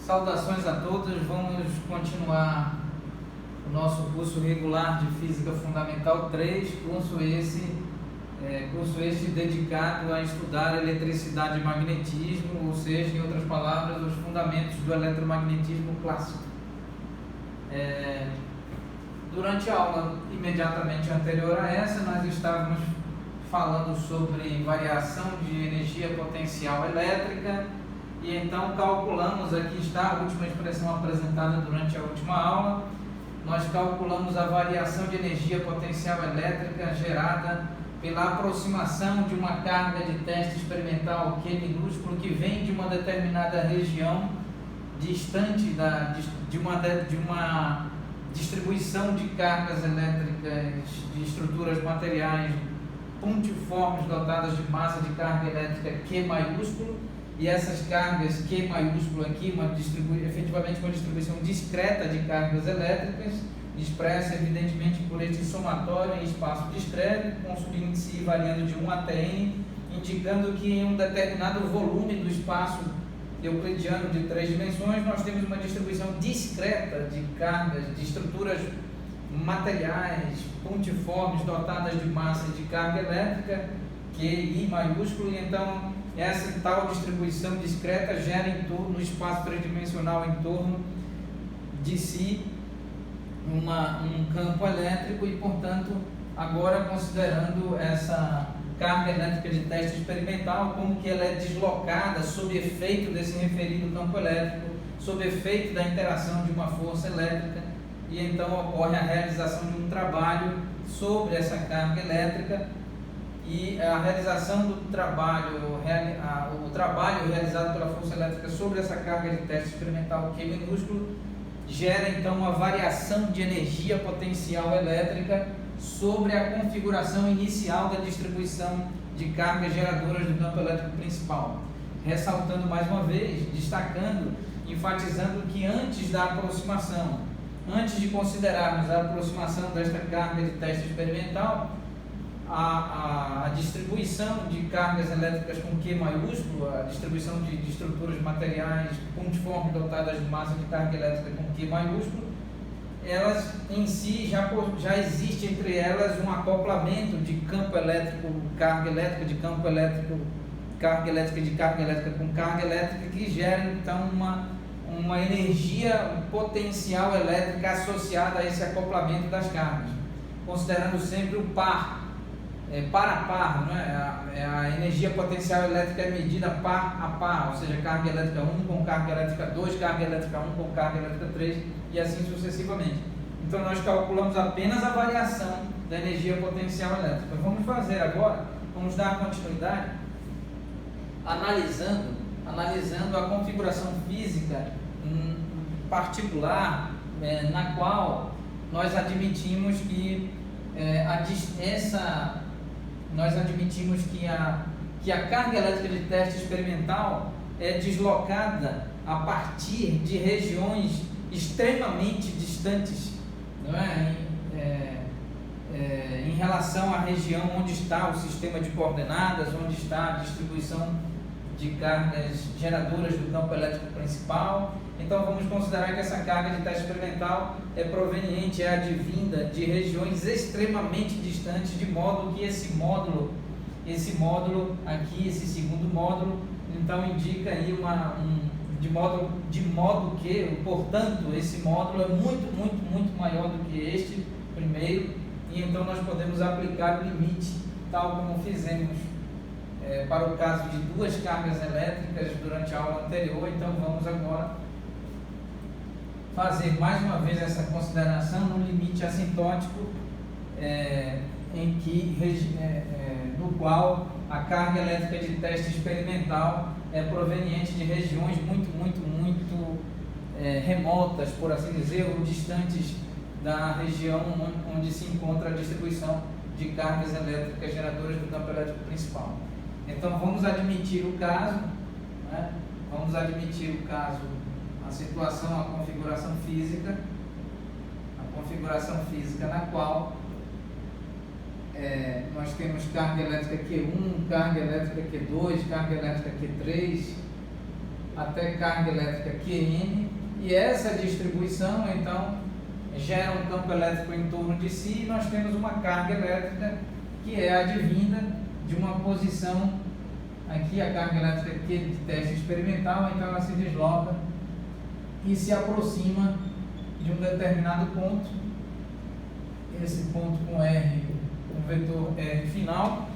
Saudações a todos, vamos continuar o nosso curso regular de Física Fundamental 3, curso este dedicado a estudar eletricidade e magnetismo, ou seja, em outras palavras, os fundamentos do eletromagnetismo clássico. Durante a aula imediatamente anterior a essa, nós estávamos falando sobre variação de energia potencial elétrica e então calculamos, aqui está a última expressão apresentada durante a última aula, nós calculamos a variação de energia potencial elétrica gerada pela aproximação de uma carga de teste experimental Q minúsculo que vem de uma determinada região distante de uma distribuição de cargas elétricas de estruturas materiais pontiformes dotadas de massa de carga elétrica Q maiúsculo, e essas cargas Q maiúsculo aqui, efetivamente uma distribuição discreta de cargas elétricas, expressa evidentemente por este somatório em espaço discreto, com subíndice variando de 1 até n, indicando que em um determinado volume do espaço euclidiano de 3 dimensões, nós temos uma distribuição discreta de cargas, de estruturas materiais pontiformes dotadas de massa de carga elétrica, QI maiúsculo, e então essa tal distribuição discreta gera no espaço tridimensional em torno de si um campo elétrico e, portanto, agora considerando essa carga elétrica de teste experimental, como que ela é deslocada sob efeito desse referido campo elétrico, sob efeito da interação de uma força elétrica, e então ocorre a realização de um trabalho sobre essa carga elétrica, e a realização do trabalho, o trabalho realizado pela força elétrica sobre essa carga de teste experimental Q minúsculo gera então uma variação de energia potencial elétrica sobre a configuração inicial da distribuição de cargas geradoras do campo elétrico principal. Ressaltando mais uma vez, destacando, enfatizando que antes da aproximação, antes de considerarmos a aproximação desta carga de teste experimental, a distribuição de cargas elétricas com Q maiúsculo, a distribuição de estruturas materiais pontiformes dotadas de massa de carga elétrica com Q maiúsculo, elas em si já existe entre elas um acoplamento de campo elétrico, carga elétrica de campo elétrico, carga elétrica de carga elétrica com carga elétrica, que gera então uma energia potencial elétrica associada a esse acoplamento das cargas, considerando sempre o par, par a par, não é? A energia potencial elétrica é medida par a par, ou seja, carga elétrica 1 com carga elétrica 2, carga elétrica 1 com carga elétrica 3 e assim sucessivamente. Então nós calculamos apenas a variação da energia potencial elétrica. Vamos fazer agora, vamos dar continuidade analisando a configuração física particular, na qual nós admitimos que a carga elétrica de teste experimental é deslocada a partir de regiões extremamente distantes, não é? Em relação à região onde está o sistema de coordenadas, onde está a distribuição de cargas geradoras do campo elétrico principal. Então vamos considerar que essa carga de teste experimental é proveniente, é advinda de regiões extremamente distantes, de modo que esse módulo aqui, esse segundo módulo, então indica aí de modo que, portanto, esse módulo é muito maior do que este primeiro, e então nós podemos aplicar o limite, tal como fizemos para o caso de duas cargas elétricas durante a aula anterior. Então vamos agora fazer mais uma vez essa consideração no limite assintótico, no qual a carga elétrica de teste experimental é proveniente de regiões muito remotas, por assim dizer, ou distantes da região onde se encontra a distribuição de cargas elétricas geradoras do campo elétrico principal. Então vamos admitir o caso, né? A situação, a configuração física na qual nós temos carga elétrica Q1, carga elétrica Q2, carga elétrica Q3, até carga elétrica Qn, e essa distribuição então gera um campo elétrico em torno de si, e nós temos uma carga elétrica que é advinda de uma posição aqui, a carga elétrica Q de teste experimental, então ela se desloca e se aproxima de um determinado ponto, esse ponto com R, um vetor R final,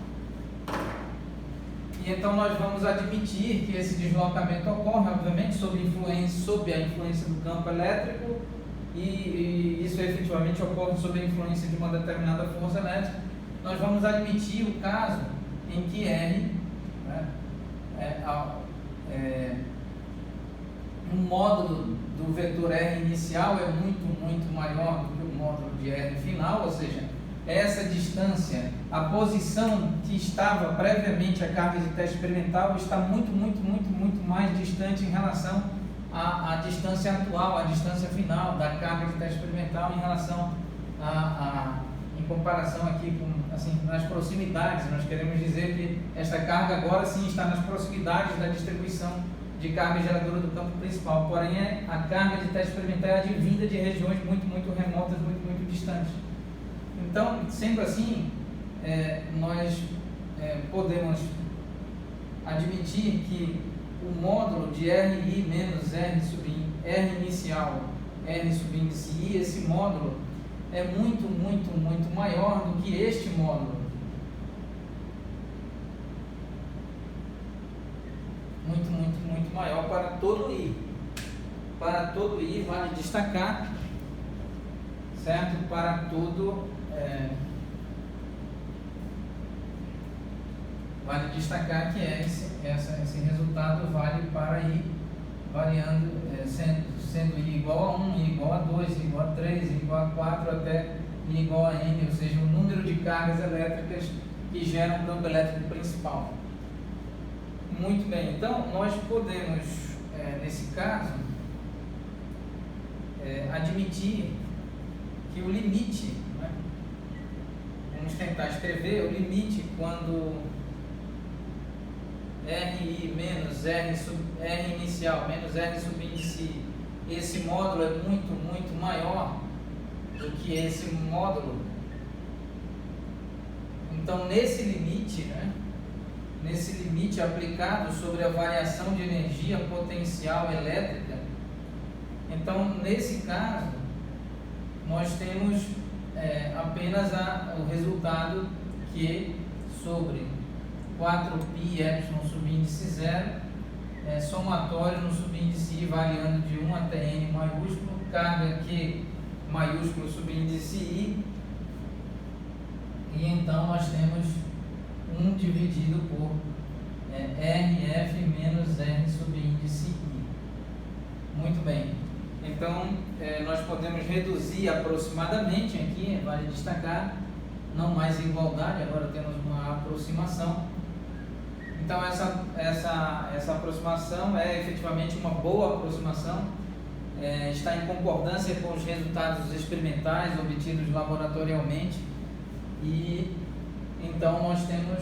e então nós vamos admitir que esse deslocamento ocorre, obviamente, sob a influência do campo elétrico, e isso efetivamente ocorre sob a influência de uma determinada força elétrica. Nós vamos admitir o caso em que R, um módulo do vetor R inicial é muito maior do que o módulo de R final, ou seja, essa distância, a posição que estava previamente à carga de teste experimental está muito mais distante em relação à distância atual, à distância final da carga de teste experimental em relação em comparação aqui com, assim, nas proximidades. Nós queremos dizer que esta carga agora sim está nas proximidades da distribuição de carga geradora do campo principal, porém a carga de teste experimental é advinda de regiões muito remotas, muito distantes. Então, sendo assim, nós podemos admitir que o módulo de RI menos R inicial, R subíndice I, esse módulo é muito maior do que este módulo. Muito maior para todo I. Para todo I vale destacar, certo? Para todo vale destacar que esse resultado vale para I variando, sendo I igual a 1, I igual a 2, I igual a 3, I igual a 4 até I igual a N, ou seja, o número de cargas elétricas que geram o campo elétrico principal. Muito bem, então nós podemos, nesse caso, admitir que o limite, né? Vamos tentar escrever o limite quando RI menos R inicial menos R subíndice I, esse módulo é muito maior do que esse módulo. Então, nesse limite, né? Nesse limite aplicado sobre a variação de energia potencial elétrica, então, nesse caso, nós temos apenas o resultado Q sobre 4π epsilon subíndice 0, somatório no subíndice I variando de 1 até N maiúsculo, carga Q maiúsculo subíndice I, e então nós temos 1 dividido por RF menos R subíndice I. Muito bem. Então, nós podemos reduzir aproximadamente aqui, vale destacar, não mais igualdade, agora temos uma aproximação. Então, essa aproximação é efetivamente uma boa aproximação, está em concordância com os resultados experimentais obtidos laboratorialmente, e então nós temos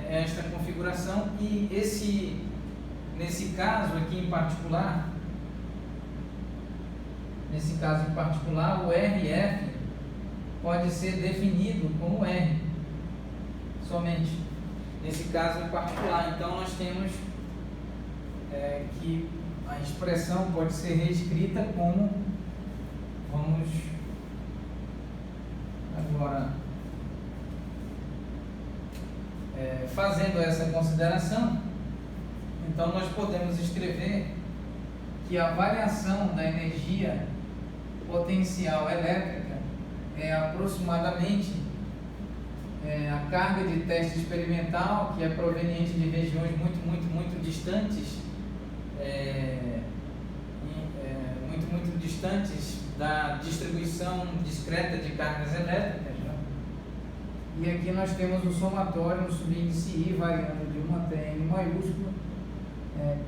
esta configuração, e nesse caso aqui em particular, o RF pode ser definido como R, somente, nesse caso em particular. Então nós temos que a expressão pode ser reescrita como, vamos agora, fazendo essa consideração, então nós podemos escrever que a variação da energia potencial elétrica é aproximadamente a carga de teste experimental, que é proveniente de regiões muito distantes, muito distantes da distribuição discreta de cargas elétricas, né? E aqui nós temos o somatório no subíndice I variando de 1 até N maiúsculo,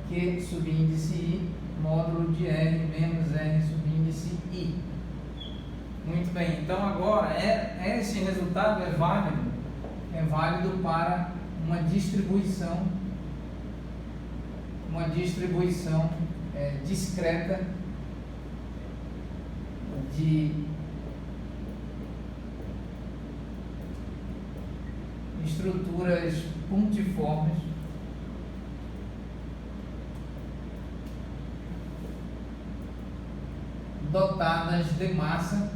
Q subíndice I módulo de R menos R subíndice I. Muito bem, então agora esse resultado é válido para uma distribuição uma distribuição discreta de estruturas pontiformes dotadas de massa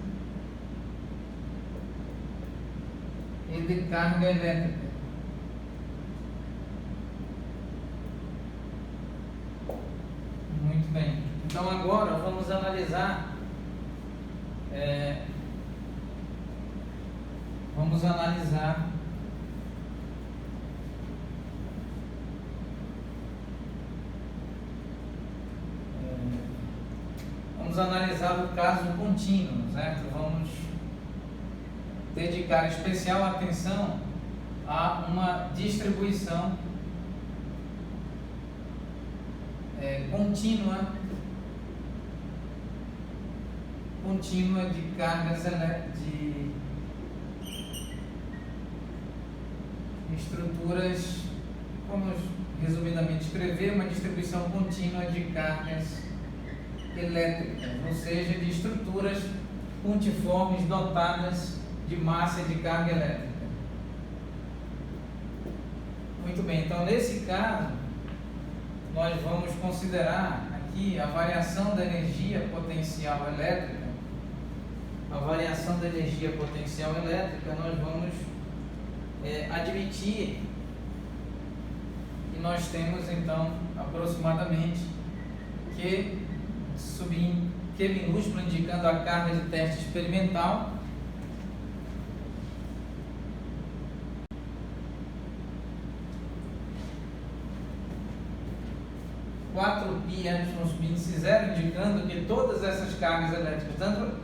e de carga elétrica. Muito bem. Então agora vamos analisar o caso contínuo, certo? Vamos dedicar especial atenção a uma distribuição contínua de cargas de estruturas, vamos resumidamente escrever, uma distribuição contínua de cargas elétricas, ou seja, de estruturas pontiformes dotadas de massa e de carga elétrica. Muito bem, então nesse caso nós vamos considerar aqui a variação da energia potencial elétrica. A variação da energia potencial elétrica nós vamos admitir que nós temos então aproximadamente Q Q minúsculo indicando a carga de teste experimental, π índice 0, indicando que todas essas cargas elétricas,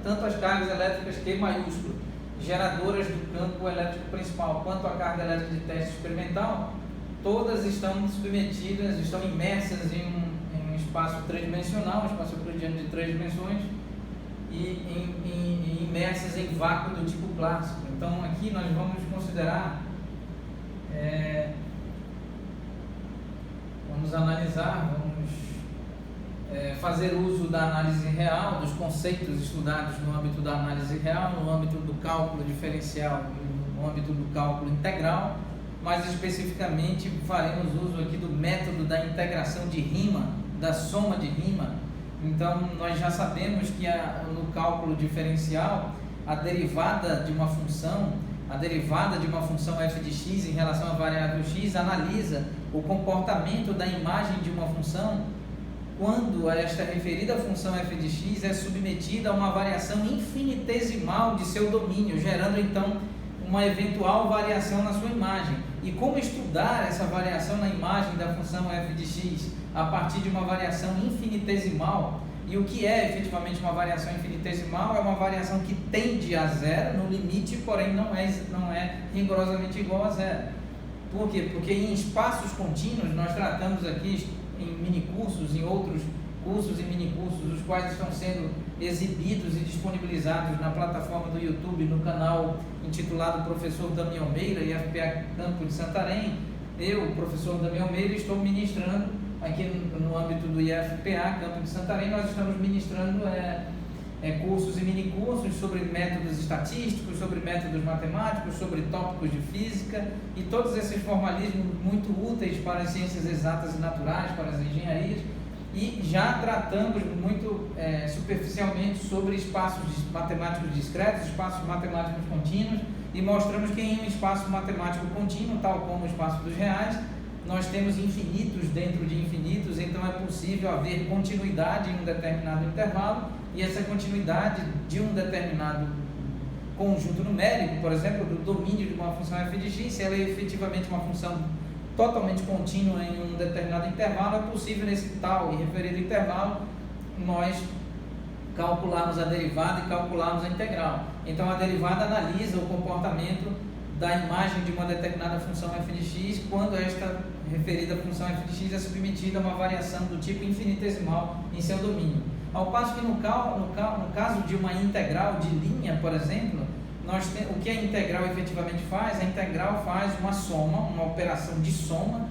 tanto as cargas elétricas Q maiúsculo, geradoras do campo elétrico principal, quanto a carga elétrica de teste experimental, todas estão submetidas, estão imersas em um espaço tridimensional, um espaço euclidiano de 3 dimensões, e imersas em vácuo do tipo clássico. Então aqui nós vamos considerar, vamos analisar, fazer uso da análise real, dos conceitos estudados no âmbito da análise real, no âmbito do cálculo diferencial e no âmbito do cálculo integral. Mais especificamente faremos uso aqui do método da integração de Riemann, da soma de Riemann. Então nós já sabemos que no cálculo diferencial a derivada de uma função f de x em relação à variável x analisa o comportamento da imagem de uma função quando esta referida função f de x é submetida a uma variação infinitesimal de seu domínio, gerando então uma eventual variação na sua imagem. E como estudar essa variação na imagem da função f de x a partir de uma variação infinitesimal? E o que é efetivamente uma variação infinitesimal? É uma variação que tende a zero no limite, porém não é rigorosamente igual a zero. Por quê? Porque em espaços contínuos, nós tratamos aqui em minicursos, em outros cursos e minicursos, os quais estão sendo exibidos e disponibilizados na plataforma do YouTube, no canal intitulado Professor Damião Meira, IFPA Campo de Santarém. Eu, professor Damião Meira, estou ministrando aqui no âmbito do IFPA Campo de Santarém. Nós estamos ministrando cursos e minicursos sobre métodos estatísticos, sobre métodos matemáticos, sobre tópicos de física e todos esses formalismos muito úteis para as ciências exatas e naturais, para as engenharias. E já tratamos muito superficialmente sobre espaços matemáticos discretos, espaços matemáticos contínuos, e mostramos que em um espaço matemático contínuo, tal como o espaço dos reais, nós temos infinitos dentro de infinitos, então é possível haver continuidade em um determinado intervalo, e essa continuidade de um determinado conjunto numérico, por exemplo, do domínio de uma função f de x, se ela é efetivamente uma função totalmente contínua em um determinado intervalo, é possível nesse tal e referido intervalo nós calcularmos a derivada e calcularmos a integral. Então a derivada analisa o comportamento da imagem de uma determinada função f de x quando esta referida função f de x é submetida a uma variação do tipo infinitesimal em seu domínio. Ao passo que no caso de uma integral de linha, por exemplo, o que a integral efetivamente faz? A integral faz uma soma, uma operação de soma,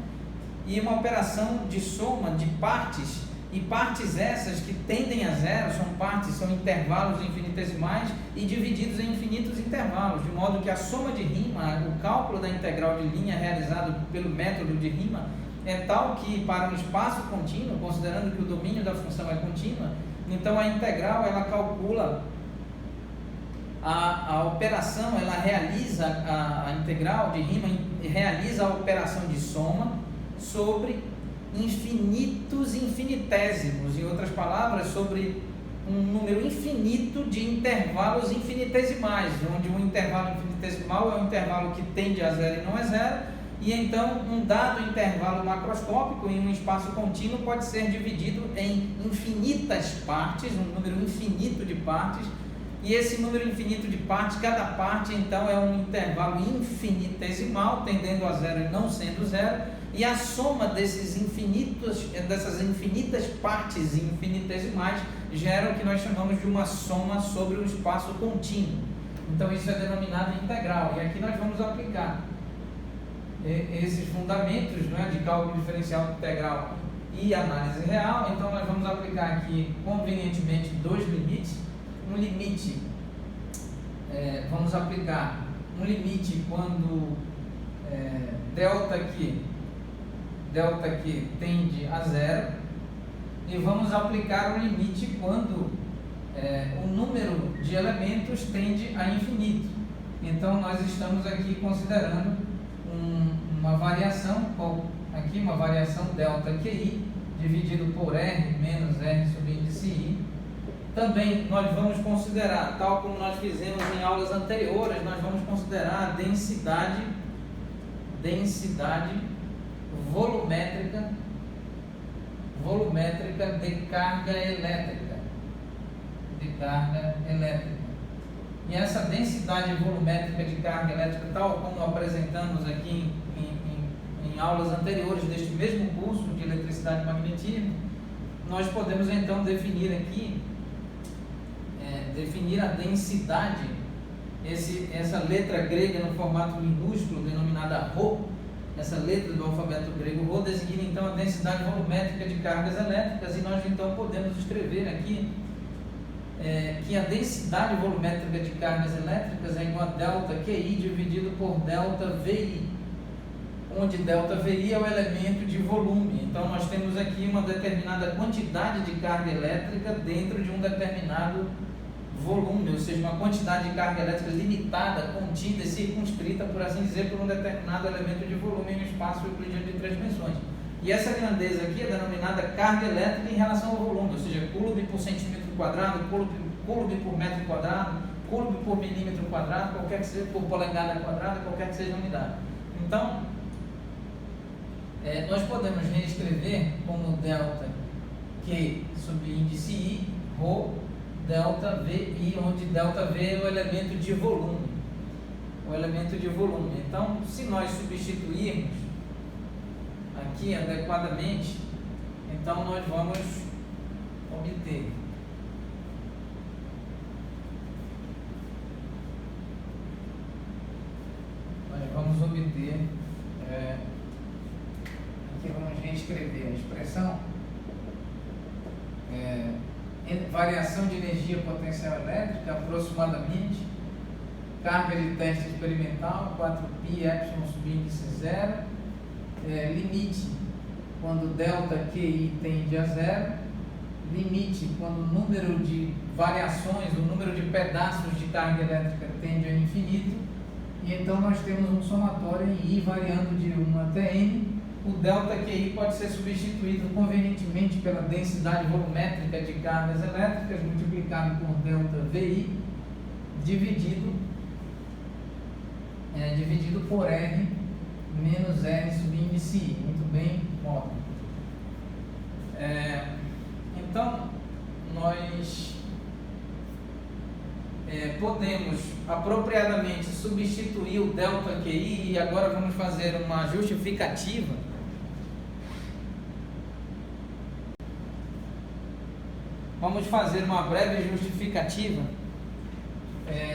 e uma operação de soma de partes, e partes essas que tendem a zero, são intervalos infinitesimais e divididos em infinitos intervalos, de modo que a soma de Riemann, o cálculo da integral de linha realizado pelo método de Riemann, é tal que para um espaço contínuo, considerando que o domínio da função é contínua, então a integral ela calcula a operação, ela realiza a integral de Riemann, realiza a operação de soma sobre infinitos infinitésimos, em outras palavras, sobre um número infinito de intervalos infinitesimais, onde um intervalo infinitesimal é um intervalo que tende a zero e não é zero, e então um dado intervalo macroscópico em um espaço contínuo pode ser dividido em infinitas partes, um número infinito de partes, e esse número infinito de partes, cada parte então é um intervalo infinitesimal, tendendo a zero e não sendo zero, e a soma dessas infinitas partes infinitesimais gera o que nós chamamos de uma soma sobre um espaço contínuo. Então isso é denominado integral, e aqui nós vamos aplicar esses fundamentos, né, de cálculo diferencial integral e análise real. Então nós vamos aplicar aqui convenientemente dois limites. Um limite, vamos aplicar um limite quando delta aqui tende a zero, e vamos aplicar um limite quando o número de elementos tende a infinito. Então nós estamos aqui considerando uma variação, aqui uma variação delta QI dividido por R menos R subíndice I. Também nós vamos considerar, tal como nós fizemos em aulas anteriores, nós vamos considerar a densidade volumétrica de carga elétrica. E essa densidade volumétrica de carga elétrica, tal como apresentamos aqui em aulas anteriores deste mesmo curso de eletricidade e magnetismo, nós podemos então definir aqui definir a densidade, essa letra grega no formato minúsculo denominada Rho, essa letra do alfabeto grego Rho designa então a densidade volumétrica de cargas elétricas, e nós então podemos escrever aqui que a densidade volumétrica de cargas elétricas é igual a delta QI dividido por delta VI, onde delta VI é o elemento de volume. Então nós temos aqui uma determinada quantidade de carga elétrica dentro de um determinado volume, ou seja, uma quantidade de carga elétrica limitada, contida e circunscrita, por assim dizer, por um determinado elemento de volume em um espaço euclidiano de 3 dimensões. E essa grandeza aqui é denominada carga elétrica em relação ao volume, ou seja, coulomb por centímetro quadrado, coulomb por metro quadrado, coulomb por milímetro quadrado, qualquer que seja, por polegada quadrada, qualquer que seja a unidade. Então, nós podemos reescrever como delta Q subíndice I, Rho, delta VI, onde delta V é o elemento de volume. Então, se nós substituirmos aqui adequadamente, então nós vamos obter aqui vamos reescrever a expressão variação de energia potencial elétrica aproximadamente, carga de teste experimental 4π epsilon subíndice 0, limite quando delta QI tende a zero, limite quando o número de variações, o número de pedaços de carga elétrica tende a infinito, e então nós temos um somatório em I variando de 1 até N. O delta QI pode ser substituído convenientemente pela densidade volumétrica de cargas elétricas multiplicado por delta VI dividido por R menos R subíndice I. Muito bem, óbvio. Então, nós podemos apropriadamente substituir o delta QI, e agora vamos fazer uma justificativa. Vamos fazer uma breve justificativa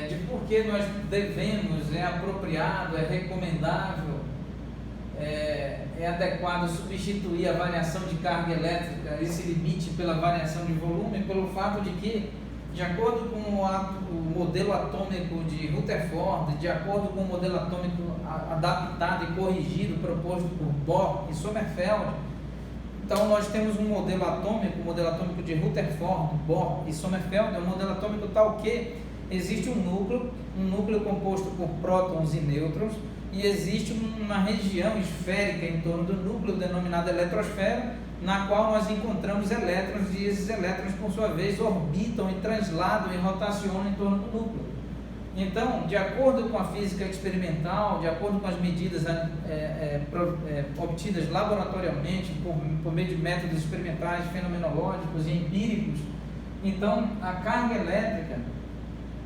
de por que nós devemos, é apropriado, é recomendável é adequado substituir a variação de carga elétrica, esse limite, pela variação de volume, pelo fato de que, de acordo com o modelo atômico de Rutherford, de acordo com o modelo atômico adaptado e corrigido proposto por Bohr e Sommerfeld, então nós temos um modelo atômico, o modelo atômico de Rutherford, Bohr e Sommerfeld, é um modelo atômico tal que existe um núcleo composto por prótons e nêutrons, e existe uma região esférica em torno do núcleo denominada eletrosfera, na qual nós encontramos elétrons, e esses elétrons, por sua vez, orbitam e transladam e rotacionam em torno do núcleo. Então, de acordo com a física experimental, de acordo com as medidas obtidas laboratoriamente por meio de métodos experimentais, fenomenológicos e empíricos, então a carga elétrica,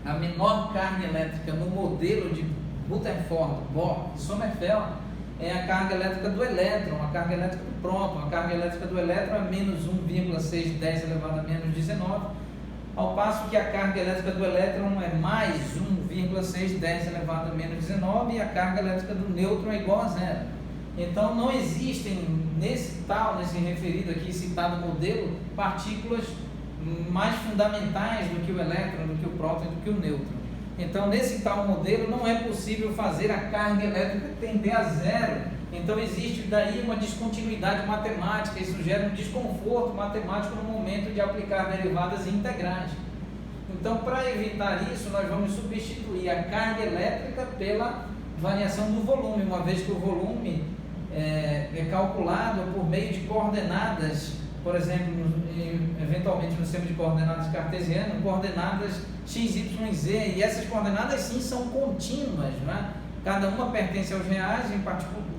a menor carga elétrica no modelo de Rutherford, Bohr e Sommerfeld é a carga elétrica do elétron, a carga elétrica do próton. A carga elétrica do elétron é menos 1,610 elevado a menos 19, ao passo que a carga elétrica do elétron é mais 1,610 elevado a menos 19 e a carga elétrica do nêutron é igual a zero. Então não existem nesse referido aqui, citado modelo, partículas mais fundamentais do que o elétron, do que o próton e do que o nêutron. Então, nesse tal modelo, não é possível fazer a carga elétrica tender a zero. Então, existe daí uma descontinuidade matemática, isso gera um desconforto matemático no momento de aplicar derivadas integrais. Então, para evitar isso, nós vamos substituir a carga elétrica pela variação do volume, uma vez que o volume é calculado por meio de coordenadas, por exemplo, eventualmente no sistema de coordenadas cartesiano, coordenadas x, y e z, e essas coordenadas sim são contínuas, né? Cada uma pertence aos reais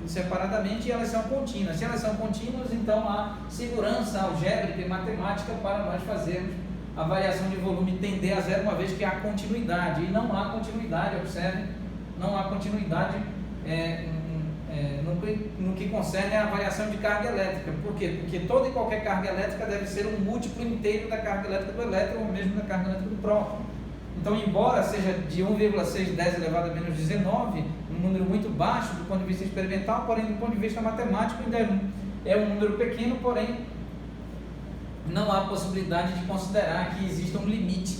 separadamente e elas são contínuas. Se elas são contínuas, então há segurança algébrica e matemática para nós fazermos a variação de volume tender a zero, uma vez que há continuidade. E não há continuidade, observe, não há continuidade no que concerne a variação de carga elétrica. Por quê? Porque toda e qualquer carga elétrica deve ser um múltiplo inteiro da carga elétrica do elétron, ou mesmo da carga elétrica do próton. Então, embora seja de 1,610 elevado a menos 19, um número muito baixo do ponto de vista experimental, porém do ponto de vista matemático ainda é um número pequeno, porém não há possibilidade de considerar que exista um limite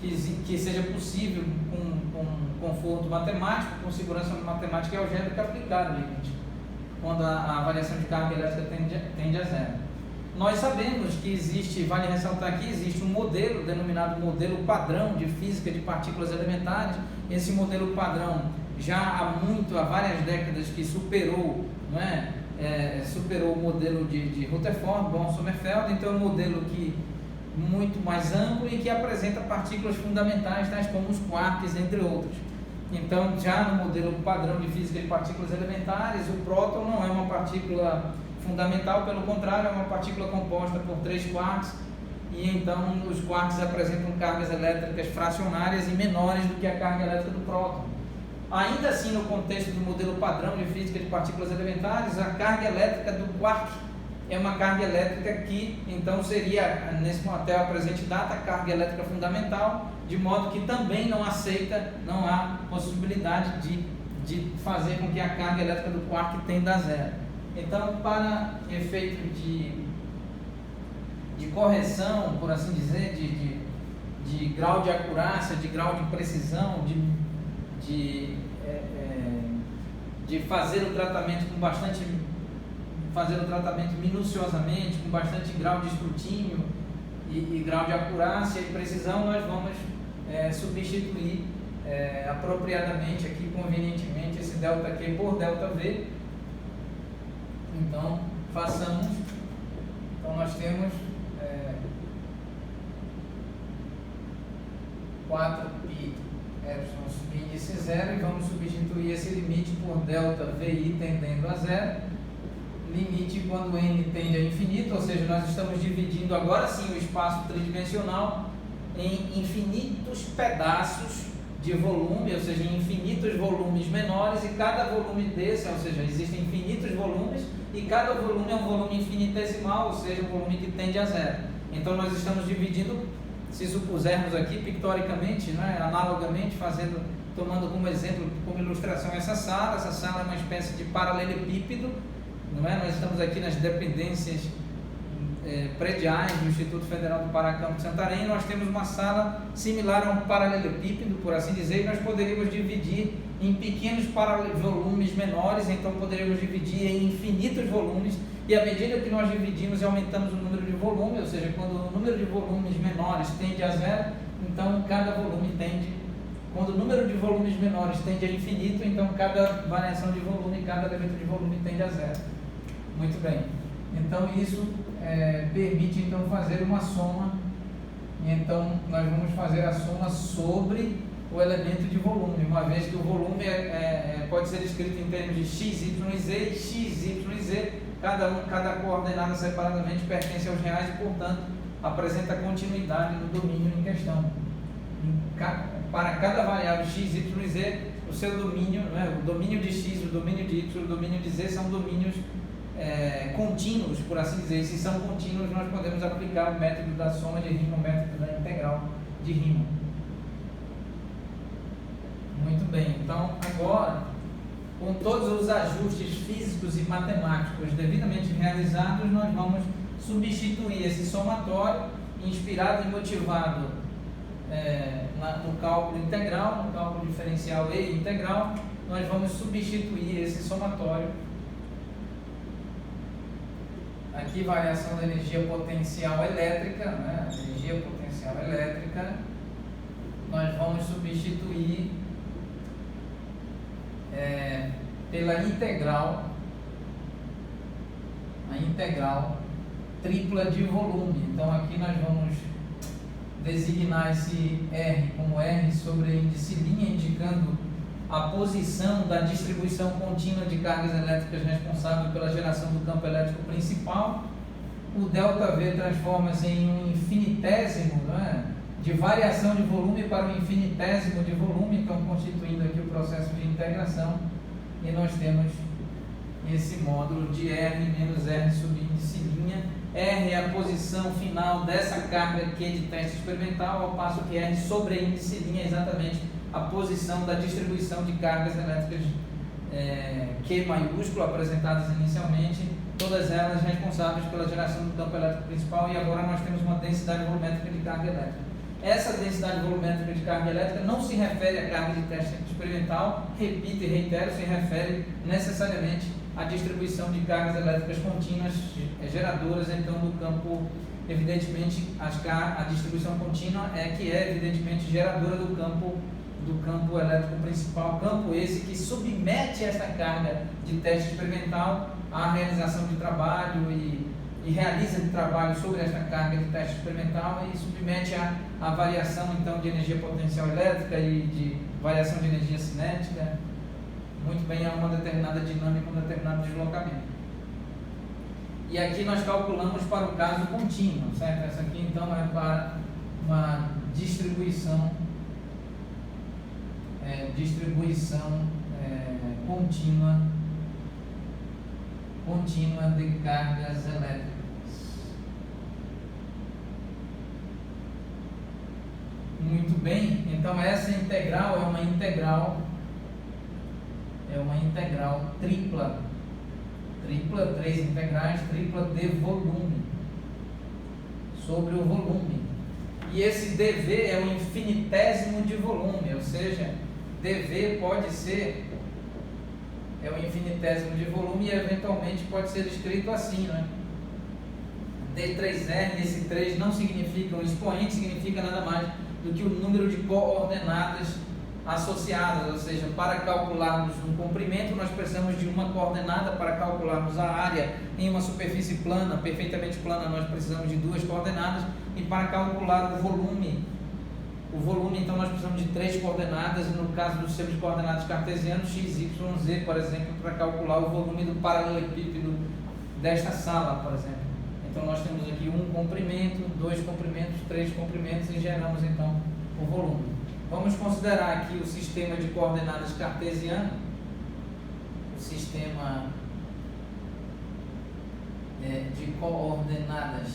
que seja possível com conforto matemático, com segurança matemática e algébrica aplicar o limite, quando a variação de carga elétrica tende a zero. Nós sabemos que existe, vale ressaltar aqui, existe um modelo denominado modelo padrão de física de partículas elementares. Esse modelo padrão já há várias décadas que superou, não é? Superou o modelo de Rutherford, Bohr, Sommerfeld. Então é um modelo muito mais amplo e que apresenta partículas fundamentais, tais como os quarks, entre outros. Então, já no modelo padrão de física de partículas elementares, o próton não é uma partícula fundamental, pelo contrário, é uma partícula composta por 3 quarks, e então os quarks apresentam cargas elétricas fracionárias e menores do que a carga elétrica do próton. Ainda assim, no contexto do modelo padrão de física de partículas elementares, a carga elétrica do quark é uma carga elétrica que então seria, até a presente data, a carga elétrica fundamental, de modo que também não há possibilidade de fazer com que a carga elétrica do quark tenda a zero. Então, para efeito de correção, por assim dizer, de grau de acurácia, de grau de precisão, de fazer o tratamento fazer o tratamento minuciosamente, com bastante grau de escrutínio e grau de acurácia e precisão, nós vamos substituir apropriadamente aqui, convenientemente, esse ΔQ por ΔV. Então, façamos. Então, nós temos 4π subíndice 0 e vamos substituir esse limite por ΔVI tendendo a zero. Limite quando n tende a infinito, ou seja, nós estamos dividindo agora sim o espaço tridimensional em infinitos pedaços de volume, ou seja, em infinitos volumes menores, e cada volume desse, ou seja, existem infinitos volumes e cada volume é um volume infinitesimal, ou seja, um volume que tende a zero. Então nós estamos dividindo, se supusermos aqui pictoricamente, né, analogamente, tomando como exemplo, como ilustração essa sala é uma espécie de paralelepípedo, não é? Nós estamos aqui nas dependências prediais do Instituto Federal do Pará, Campo de Santarém. Nós temos uma sala similar a um paralelepípedo, por assim dizer, e nós poderíamos dividir em pequenos volumes menores, então poderíamos dividir em infinitos volumes, e à medida que nós dividimos e aumentamos o número de volumes, ou seja, quando o número de volumes menores tende a zero, então cada volume tende, quando o número de volumes menores tende a infinito, então cada variação de volume, cada elemento de volume tende a zero. Muito bem, então isso permite então fazer uma soma, e então nós vamos fazer a soma sobre o elemento de volume, uma vez que o volume pode ser escrito em termos de x, y e z, e x, y e z, cada coordenada separadamente pertence aos reais e, portanto, apresenta continuidade no domínio em questão. Para cada variável x, y e z, o seu domínio, o domínio de x, o domínio de y, o domínio de z são domínios contínuos, por assim dizer. E se são contínuos, nós podemos aplicar o método da soma de Riemann, o método da integral de Riemann. Muito bem, então agora, com todos os ajustes físicos e matemáticos devidamente realizados, nós vamos substituir esse somatório, inspirado e motivado no cálculo integral, no cálculo diferencial e integral. Nós vamos substituir esse somatório. Aqui, variação da energia potencial elétrica, energia potencial elétrica, nós vamos substituir pela integral, a integral tripla de volume. Então aqui nós vamos designar esse R como R sobre índice linha, indicando a posição da distribuição contínua de cargas elétricas responsável pela geração do campo elétrico principal. O ΔV transforma-se em um infinitésimo, de variação de volume para um infinitésimo de volume, então constituindo aqui o processo de integração, e nós temos esse módulo de R menos R sobre índice linha. R é a posição final dessa carga Q de teste experimental, ao passo que R sobre índice linha é exatamente a posição da distribuição de cargas elétricas Q maiúsculo apresentadas inicialmente, todas elas responsáveis pela geração do campo elétrico principal, e agora nós temos uma densidade volumétrica de carga elétrica. Essa densidade volumétrica de carga elétrica não se refere à carga de teste experimental, repito e reitero, se refere necessariamente à distribuição de cargas elétricas contínuas geradoras, então, do campo, evidentemente, a distribuição contínua que é evidentemente geradora do campo elétrico principal, campo esse que submete essa carga de teste experimental à realização de trabalho e realiza de trabalho sobre esta carga de teste experimental e submete a variação então de energia potencial elétrica e de variação de energia cinética, muito bem, a uma determinada dinâmica, um determinado deslocamento. E aqui nós calculamos para o caso contínuo, certo? Essa aqui então é para uma distribuição contínua de cargas elétricas. Muito bem, então essa integral é uma integral tripla, três integrais, tripla de volume, sobre o volume. E esse dV é um infinitésimo de volume, ou seja, dV pode ser um infinitésimo de volume e eventualmente pode ser escrito assim, D3R, esse 3 não significa, o expoente significa nada mais do que o número de coordenadas associadas, ou seja, para calcularmos um comprimento nós precisamos de uma coordenada, para calcularmos a área em uma superfície plana, perfeitamente plana, nós precisamos de duas coordenadas, e para calcular o volume então nós precisamos de três coordenadas, no caso dos sistemas de coordenadas cartesianos, x, y, z, por exemplo, para calcular o volume do paralelepípedo desta sala, por exemplo. Então nós temos aqui um comprimento, dois comprimentos, três comprimentos e geramos então o volume. Vamos considerar aqui o sistema de coordenadas cartesiano, o sistema de coordenadas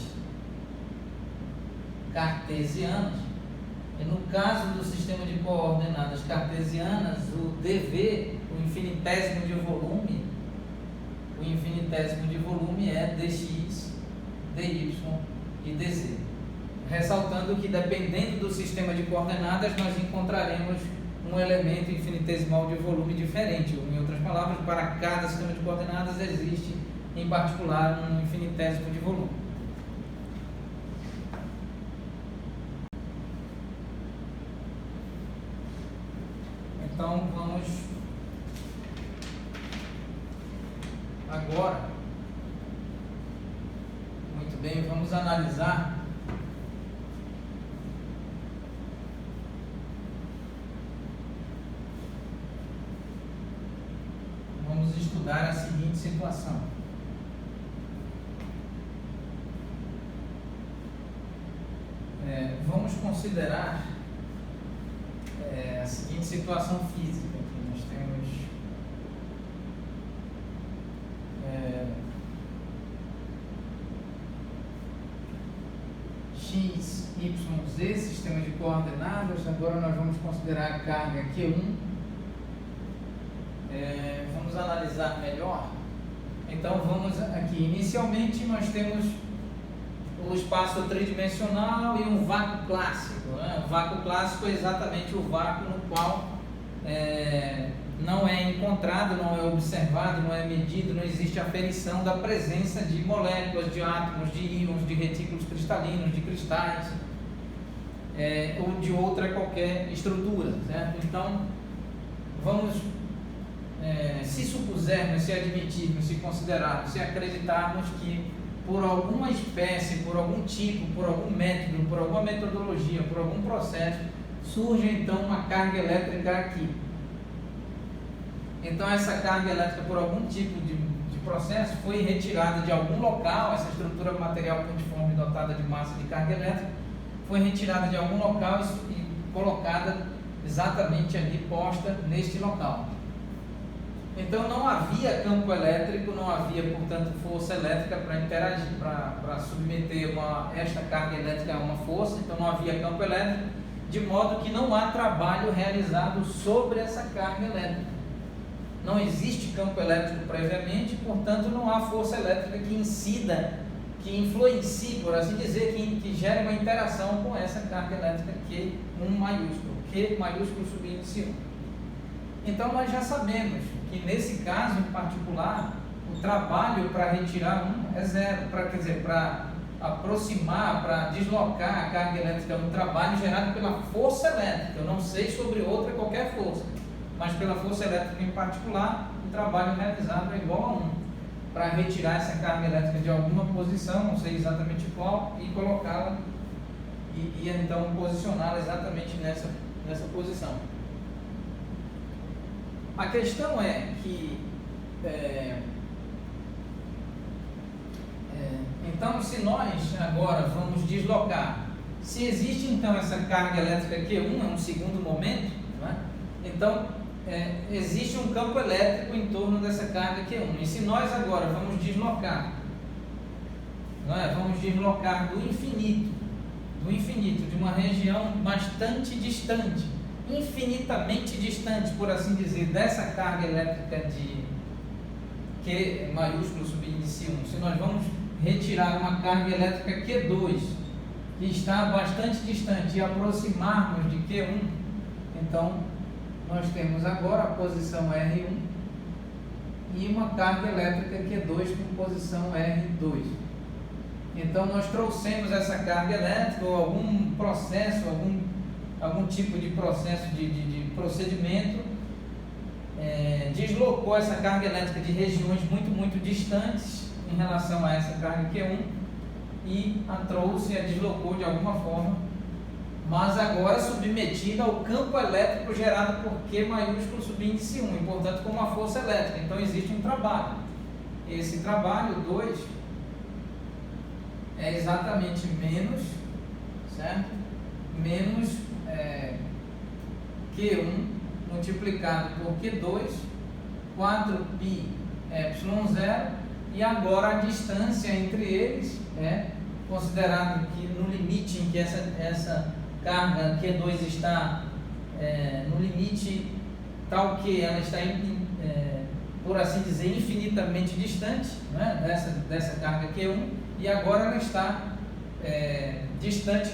cartesianas. E no caso do sistema de coordenadas cartesianas, o dV, o infinitésimo de volume, o infinitésimo de volume é dx, dy e dz. Ressaltando que, dependendo do sistema de coordenadas, nós encontraremos um elemento infinitesimal de volume diferente. Ou, em outras palavras, para cada sistema de coordenadas existe, em particular, um infinitésimo de volume. Então, vamos agora, muito bem, vamos analisar estudar a seguinte situação. Vamos considerar a seguinte situação física. Aqui nós temos x, y, z, sistema de coordenadas. Agora nós vamos considerar a carga Q1. Vamos analisar melhor. Então vamos aqui, inicialmente nós temos o espaço tridimensional e um vácuo clássico, né? O vácuo clássico é exatamente o vácuo no qual não é encontrado, não é observado, não é medido, não existe aferição da presença de moléculas, de átomos, de íons, de retículos cristalinos, de cristais, ou de outra qualquer estrutura, certo? Então vamos se supusermos, se admitirmos, se considerarmos, se acreditarmos que por alguma espécie, por algum tipo, por algum método, por alguma metodologia, por algum processo, surge então uma carga elétrica aqui. Então essa carga elétrica, por algum tipo de processo, foi retirada de algum local, essa estrutura material pontiforme dotada de massa de carga elétrica, foi retirada de algum local e colocada exatamente ali, posta neste local. Então não havia campo elétrico, não havia, portanto, força elétrica para interagir, para submeter esta carga elétrica a uma força, então não havia campo elétrico, de modo que não há trabalho realizado sobre essa carga elétrica. Não existe campo elétrico previamente, portanto não há força elétrica que incida, que influencie, por assim dizer, que gere uma interação com essa carga elétrica Q1 maiúsculo, Q maiúsculo subíndice 1. Então nós já sabemos que nesse caso em particular o trabalho para retirar 1 é zero, para aproximar, para deslocar a carga elétrica é um trabalho gerado pela força elétrica. Eu não sei sobre outra qualquer força, mas pela força elétrica em particular o trabalho realizado é igual a 1 para retirar essa carga elétrica de alguma posição, não sei exatamente qual, e colocá-la e então posicioná-la exatamente nessa posição. A questão é que, então, se nós agora vamos deslocar, se existe então essa carga elétrica Q1, é um segundo momento, não é? Então, existe um campo elétrico em torno dessa carga Q1, e se nós agora vamos deslocar, não é? Vamos deslocar do infinito, de uma região bastante distante, infinitamente distante, por assim dizer, dessa carga elétrica de Q maiúsculo subíndice 1, se nós vamos retirar uma carga elétrica Q2, que está bastante distante, e aproximarmos de Q1, então nós temos agora a posição R1 e uma carga elétrica Q2 com posição R2. Então nós trouxemos essa carga elétrica ou algum processo, algum tipo de processo de procedimento, deslocou essa carga elétrica de regiões muito distantes em relação a essa carga Q1 e a trouxe, a deslocou de alguma forma, mas agora submetida ao campo elétrico gerado por Q maiúsculo subíndice 1, e portanto com uma força elétrica. Então existe um trabalho. Esse trabalho 2 é exatamente menos, certo? Menos Q1 multiplicado por Q2, 4π ε0, e agora a distância entre eles é considerado que no limite em que essa carga Q2 está no limite tal que ela está por assim dizer, infinitamente distante, né, dessa carga Q1, e agora ela está distante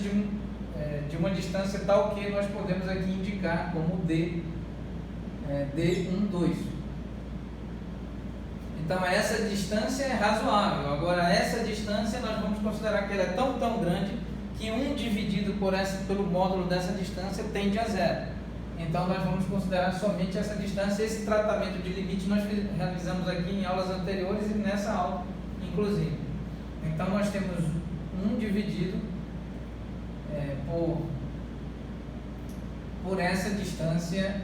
de uma distância tal que nós podemos aqui indicar como D12. Então essa distância é razoável. Agora essa distância nós vamos considerar que ela é tão grande que 1 dividido pelo módulo dessa distância tende a zero. Então nós vamos considerar somente essa distância. Esse tratamento de limite nós realizamos aqui em aulas anteriores e nessa aula inclusive. Então nós temos 1 dividido por essa distância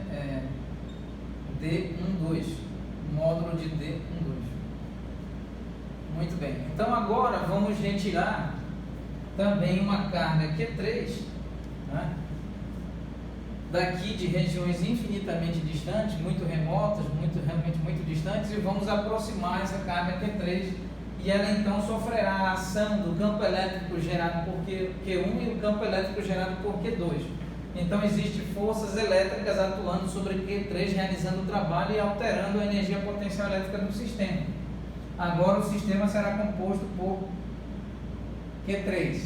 D12, módulo de D12. Muito bem. Então agora vamos retirar também uma carga Q3, né, daqui de regiões infinitamente distantes, muito remotas, realmente muito distantes, e vamos aproximar essa carga Q3, e ela então sofrerá a ação do campo elétrico gerado por Q1 e o campo elétrico gerado por Q2. Então existem forças elétricas atuando sobre Q3, realizando o trabalho e alterando a energia potencial elétrica do sistema. Agora o sistema será composto por Q3.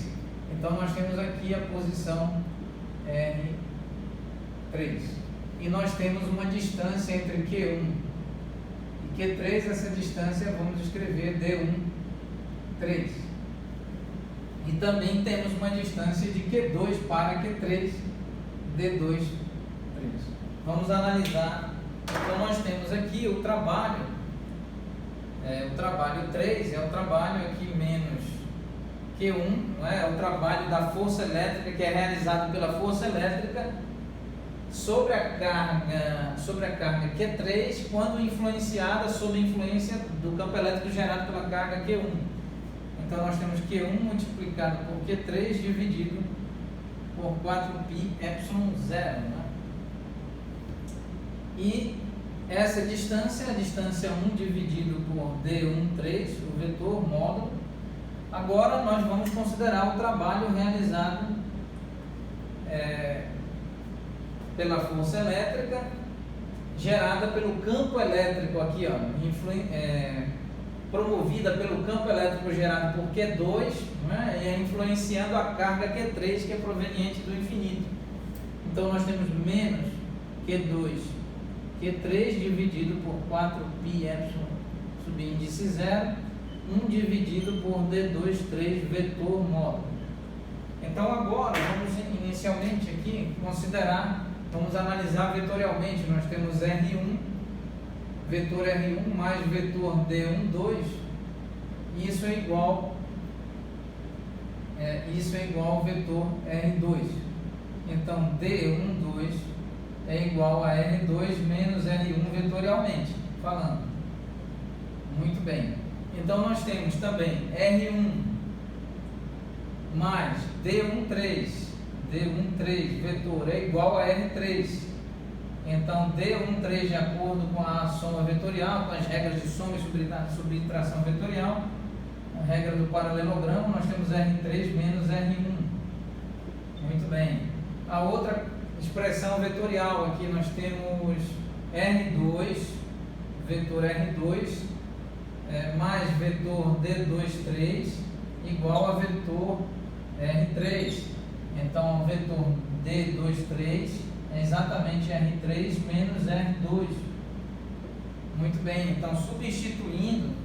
Então nós temos aqui a posição R3. E nós temos uma distância entre Q1 e Q3, essa distância vamos escrever D13. E também temos uma distância de Q2 para Q3, D23. Vamos analisar. Então nós temos aqui o trabalho 3 é o trabalho aqui menos Q1, não é o trabalho da força elétrica que é realizado pela força elétrica sobre a carga Q3 quando influenciada sob a influência do campo elétrico gerado pela carga Q1. Então nós temos Q1 multiplicado por Q3 dividido por 4πε0, né? E essa distância, a distância 1 dividido por D13, o vetor módulo. Agora nós vamos considerar o trabalho realizado pela força elétrica gerada pelo campo elétrico aqui, ó, promovida pelo campo elétrico gerado por Q2, né, e influenciando a carga Q3 que é proveniente do infinito. Então nós temos menos Q3 dividido por 4πε subíndice 0, 1 dividido por D23 vetor módulo. Então agora vamos inicialmente aqui vamos analisar vetorialmente. Nós temos R1, vetor R1 mais vetor D12, e isso é igual ao vetor R2. Então D12 é igual a R2 menos R1 vetorialmente falando. Muito bem. Então nós temos também R1 mais D13 vetor é igual a R3. Então D13 de acordo com a soma vetorial, com as regras de soma e subtração vetorial, a regra do paralelogramo, nós temos R3 menos R1. Muito bem. A outra expressão vetorial aqui nós temos R2, vetor R2 mais vetor D23 igual a vetor R3. Então o vetor D23 é exatamente R3 menos R2. Muito bem, então substituindo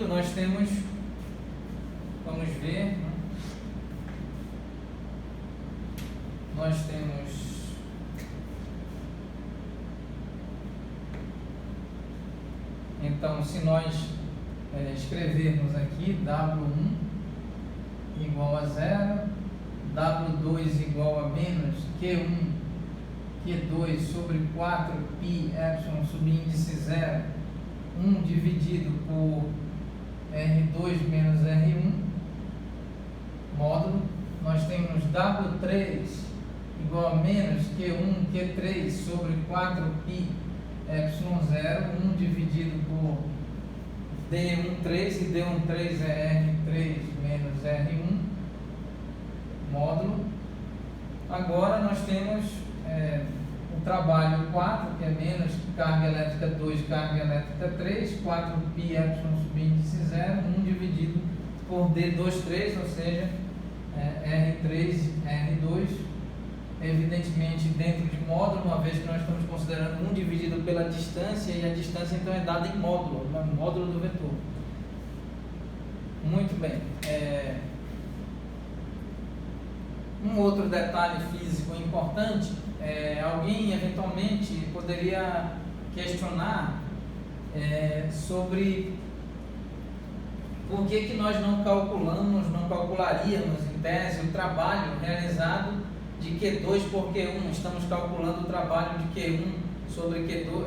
nós temos, vamos ver, nós temos então, se nós escrevermos aqui W1 igual a 0, W2 igual a menos Q2 sobre 4πε subíndice 0, 1 dividido por R2 menos R1, módulo, nós temos W3 igual a menos Q3 sobre 4πε0, 1 dividido por D13, e D13 é R3 menos R1, módulo. agora nós temos o trabalho 4, que é menos carga elétrica 2, carga elétrica 3, 4π subíndice 0, 1 dividido por D23, ou seja, R3, R2, evidentemente dentro de módulo, uma vez que nós estamos considerando 1 dividido pela distância, e a distância então é dada em módulo, no módulo do vetor. Muito bem. Um outro detalhe físico importante, alguém eventualmente poderia questionar sobre por que nós não calcularíamos em tese o trabalho realizado de Q2 por Q1. Estamos calculando o trabalho de Q1 sobre Q2,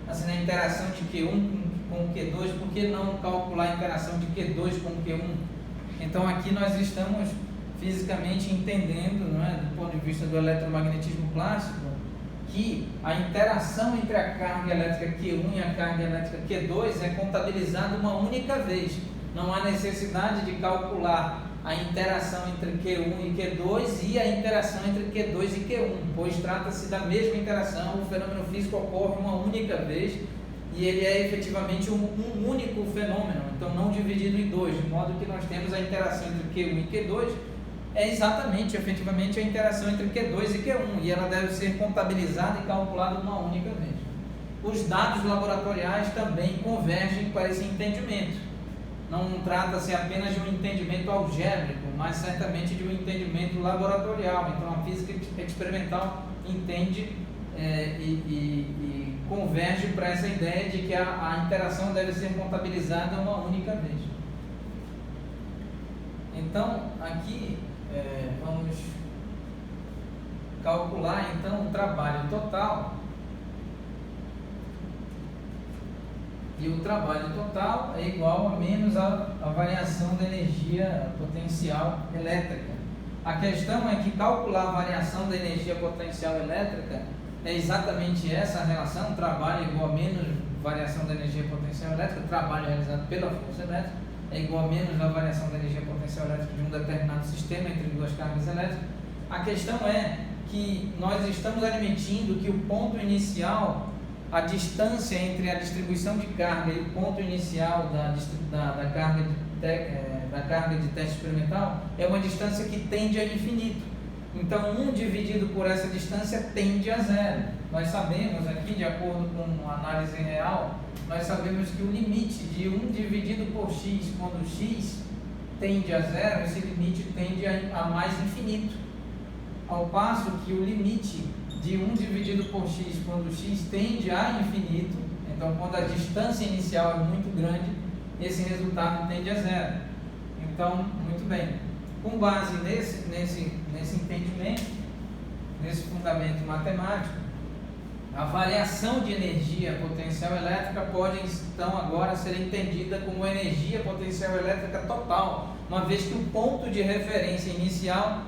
assim, a interação de Q1 com Q2, por que não calcular a interação de Q2 com Q1? Então aqui nós estamos fisicamente entendendo, não é, do ponto de vista do eletromagnetismo clássico, que a interação entre a carga elétrica Q1 e a carga elétrica Q2 é contabilizada uma única vez. Não há necessidade de calcular a interação entre Q1 e Q2 e a interação entre Q2 e Q1, pois trata-se da mesma interação, o fenômeno físico ocorre uma única vez e ele é efetivamente um único fenômeno, então não dividido em dois, de modo que nós temos a interação entre Q1 e Q2, é exatamente, efetivamente, a interação entre Q2 e Q1, e ela deve ser contabilizada e calculada uma única vez. Os dados laboratoriais também convergem para esse entendimento. Não trata-se apenas de um entendimento algébrico, mas certamente de um entendimento laboratorial. Então, a física experimental entende e converge para essa ideia de que a interação deve ser contabilizada uma única vez. Então, aqui vamos calcular então o trabalho total. E o trabalho total é igual a menos a variação da energia potencial elétrica. A questão é que calcular a variação da energia potencial elétrica é exatamente essa relação, trabalho igual a menos variação da energia potencial elétrica, trabalho realizado pela força elétrica é igual a menos a variação da energia potencial elétrica de um determinado sistema entre duas cargas elétricas. A questão é que nós estamos admitindo que o ponto inicial, a distância entre a distribuição de carga e o ponto inicial da carga de teste experimental é uma distância que tende a infinito. Então, 1 dividido por essa distância tende a zero. Nós sabemos aqui, de acordo com a análise real, nós sabemos que o limite de 1 dividido por x, quando x tende a zero, esse limite tende a mais infinito. Ao passo que o limite de 1 dividido por x, quando x tende a infinito, então quando a distância inicial é muito grande, esse resultado tende a zero. Então, muito bem, com base nesse entendimento, nesse fundamento matemático, a variação de energia potencial elétrica pode então agora ser entendida como energia potencial elétrica total, uma vez que o ponto de referência inicial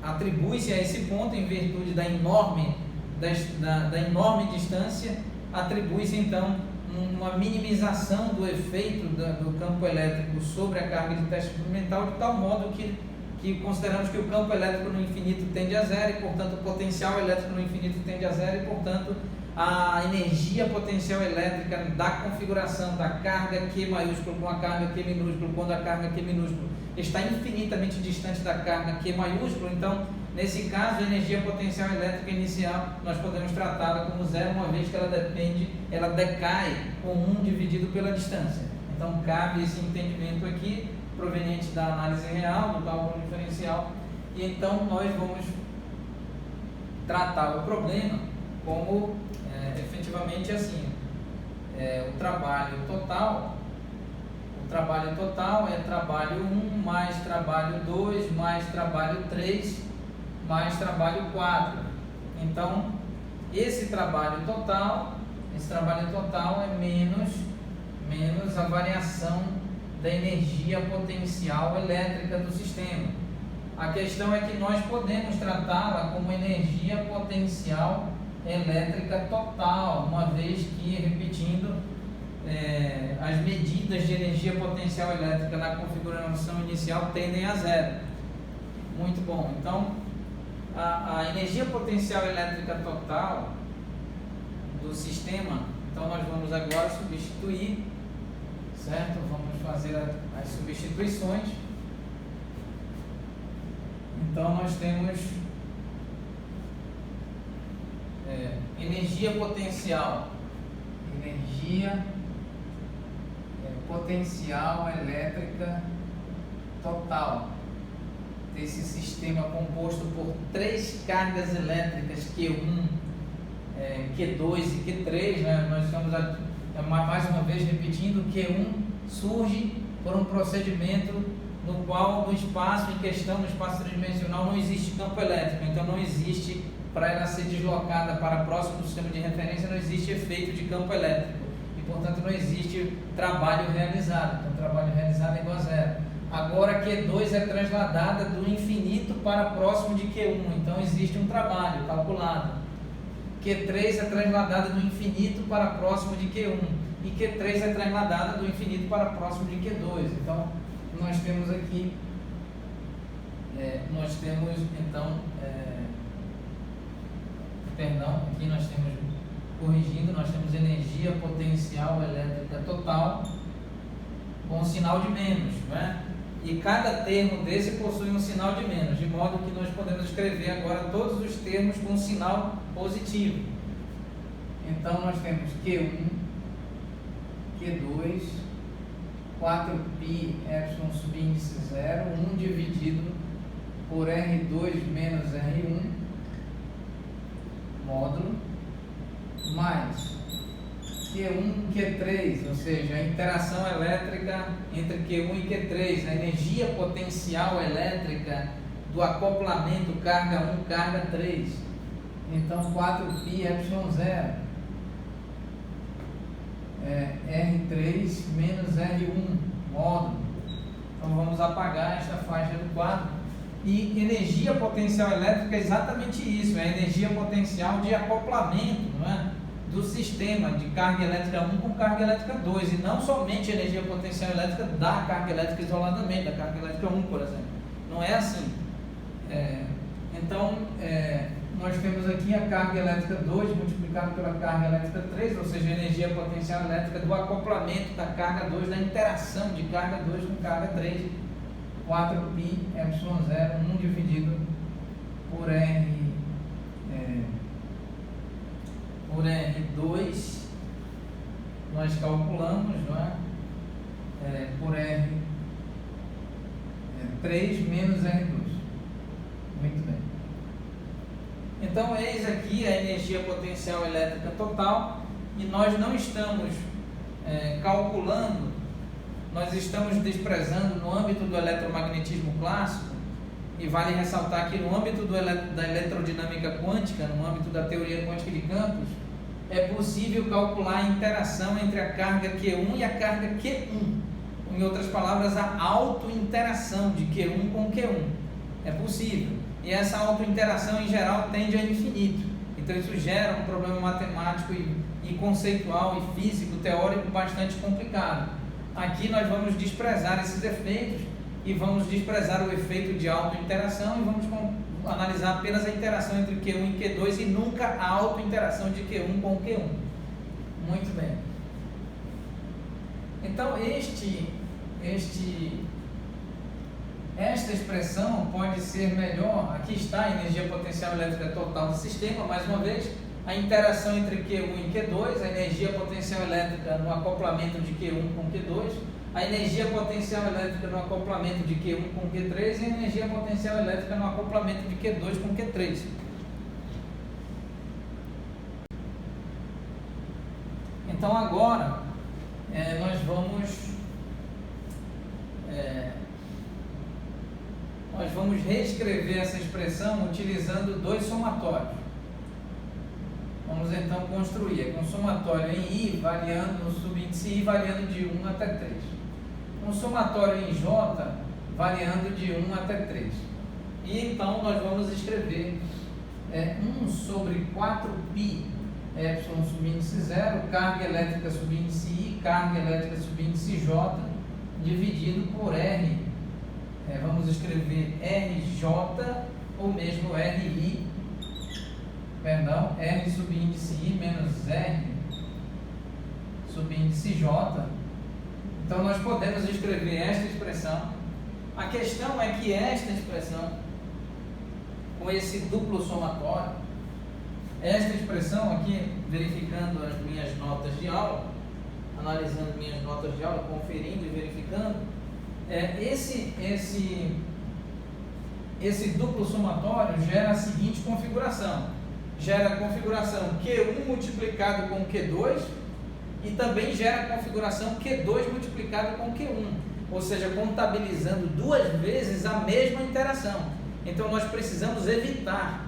atribui-se a esse ponto em virtude da enorme distância, atribui-se então uma minimização do efeito do campo elétrico sobre a carga de teste experimental, de tal modo que consideramos que o campo elétrico no infinito tende a zero e, portanto, o potencial elétrico no infinito tende a zero e, portanto, a energia potencial elétrica da configuração da carga Q maiúsculo com a carga Q minúsculo, quando a carga Q minúsculo está infinitamente distante da carga Q maiúsculo, então, nesse caso, a energia potencial elétrica inicial, nós podemos tratá-la como zero, uma vez que ela decai com 1 dividido pela distância. Então, cabe esse entendimento aqui, proveniente da análise real, do cálculo diferencial, e então nós vamos tratar o problema como efetivamente assim, o trabalho total é trabalho 1 mais trabalho 2 mais trabalho 3 mais trabalho 4. Então, esse trabalho total é menos a variação da energia potencial elétrica do sistema. A questão é que nós podemos tratá-la como energia potencial elétrica total, uma vez que, repetindo, as medidas de energia potencial elétrica na configuração inicial tendem a zero. Muito bom. Então, a energia potencial elétrica total do sistema, então nós vamos agora substituir, certo? Vamos fazer as substituições. Então nós temos energia potencial elétrica total desse sistema composto por 3 cargas elétricas Q1, Q2 e Q3, né? Nós estamos mais uma vez repetindo, Q1 surge por um procedimento no qual no espaço em questão, no espaço tridimensional, não existe campo elétrico, então não existe, para ela ser deslocada para próximo do sistema de referência, não existe efeito de campo elétrico e, portanto, não existe trabalho realizado, então trabalho realizado é igual a zero. Agora Q2 é transladada do infinito para próximo de Q1, então existe um trabalho calculado. Q3 é transladada do infinito para próximo de Q1 e Q3 é transladada do infinito para próximo de Q2. Então nós temos aqui, aqui nós temos, corrigindo, nós temos energia potencial elétrica total com um sinal de menos, né? E cada termo desse possui um sinal de menos, de modo que nós podemos escrever agora todos os termos com sinal positivo. Então nós temos Q1, Q2, 4π epsilon subíndice 0, 1 dividido por R2 menos R1, módulo, mais Q1, Q3, ou seja, a interação elétrica entre Q1 e Q3, a energia potencial elétrica do acoplamento carga 1, carga 3. Então 4π epsilon 0, R3 menos R1, módulo. Então vamos apagar esta faixa do quadro. E energia potencial elétrica é exatamente isso, é a energia potencial de acoplamento, não é? Do sistema de carga elétrica 1 com carga elétrica 2, e não somente a energia potencial elétrica da carga elétrica isoladamente, da carga elétrica 1, por exemplo. Não é assim. Então, nós temos aqui a carga elétrica 2 multiplicado pela carga elétrica 3, ou seja, a energia potencial elétrica do acoplamento da carga 2, da interação de carga 2 com carga 3, 4π epsilon 0, 1 dividido por R2, nós calculamos, não é? Por R3 menos R2. Muito bem. Então, eis aqui a energia potencial elétrica total, e nós não estamos calculando, nós estamos desprezando no âmbito do eletromagnetismo clássico, e vale ressaltar que no âmbito da elerodinâmica quântica, no âmbito da teoria quântica de campos, é possível calcular a interação entre a carga Q1 e a carga Q1. Em outras palavras, a autointeração de Q1 com Q1. É possível. E essa autointeração, em geral, tende a infinito. Então, isso gera um problema matemático e conceitual e físico, teórico, bastante complicado. Aqui nós vamos desprezar esses efeitos e vamos desprezar o efeito de autointeração e vamos analisar apenas a interação entre Q1 e Q2 e nunca a autointeração de Q1 com Q1. Muito bem. Então, esta expressão pode ser melhor. Aqui está a energia potencial elétrica total do sistema, mais uma vez, a interação entre Q1 e Q2, a energia potencial elétrica no acoplamento de Q1 com Q2, a energia potencial elétrica no acoplamento de Q1 com Q3 e a energia potencial elétrica no acoplamento de Q2 com Q3. Então agora nós vamos reescrever essa expressão utilizando dois somatórios. Vamos então construir um somatório em I variando no subíndice I variando de 1 até 3. Um somatório em J variando de 1 até 3. E então nós vamos escrever 1 sobre 4π epsilon subíndice 0, carga elétrica subíndice I, carga elétrica subíndice J, dividido por R vamos escrever RJ ou mesmo RI, perdão, R subíndice I menos R subíndice J. Então nós podemos escrever esta expressão. A questão é que esta expressão, com esse duplo somatório, esta expressão aqui, verificando as minhas notas de aula, analisando minhas notas de aula, conferindo e verificando, esse duplo somatório gera a seguinte configuração: gera a configuração Q1 multiplicado com Q2 e também gera a configuração Q2 multiplicado com Q1, ou seja, contabilizando duas vezes a mesma interação. Então nós precisamos evitar